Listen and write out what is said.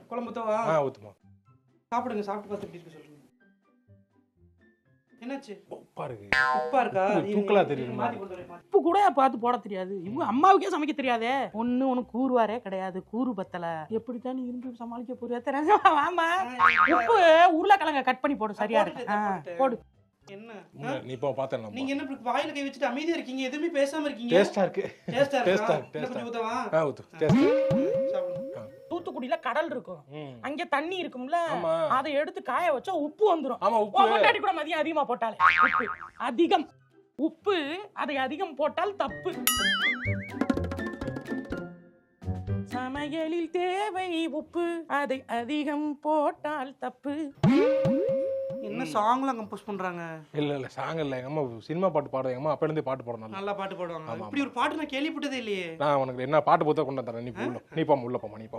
குழம்பு ஊத்தவா? ஊத்துமா. சாப்பிடுங்க, சாப்பிட்டு பார்த்து எப்படி இருக்கு சொல்லுங்க. என்னாச்சு? உப்பா இருக்கு. உப்பா இருக்கா? தூக்கலா தெரியுது. உப்பு கூட பார்த்து போட தெரியாது. இவங்க அம்மாவுக்கே சமைக்க தெரியாதே. ஒண்ணு கூறுவாரே கிடையாது. கூறு பத்தல. எப்படித்தான் நீ இருந்து சமாளிக்க போறியா தெரியல. வாமா. உப்பு உருளைக்கிழங்க கட் பண்ணி போடு, சரியா இருக்கு. போடு. என்ன? நீ போ பாத்தேன். நீங்க என்ன வாயில கை வச்சிட்டு அமைதியா இருக்கீங்க? எதுவுமே பேசாம இருக்கீங்க. டேஸ்டா இருக்கு. டேஸ்டா கொஞ்சம் ஊத்தவா? ஊத்து. டேஸ்ட். சாப்பிடுங்க. தூத்துக்குடியில கடல் இருக்கும். அங்க தண்ணி இருக்கும்ல, அதை எடுத்து காய வச்சா உப்பு வந்துரும். ஆமா, உப்பு முன்னாடி கூட மதியம் அதிகமா போட்டாலே உப்பு அதிகம். உப்பு அதை அதிகம் போட்டால் தப்பு. சமையலில் தேவை உப்பு, அதை அதிகம் போட்டால் தப்பு. என்ன சாங்லாம் கம்போஸ் பண்றாங்க? இல்ல சாங் இல்ல, எங்க அம்மா சினிமா பாட்டு பாடுறாங்க. எங்க அம்மா அப்ப இருந்தே பாட்டு பாடுறாங்க. நல்லா பாட்டு பாடுவாங்க. இப்படி ஒரு பாட்டு நான் கேள்விப்பட்டதே இல்லையே. நான் உனக்கு என்ன பாட்டு போத்தா கொண்டு தரேன். நீ போ, உள்ள போமா. நீ போ.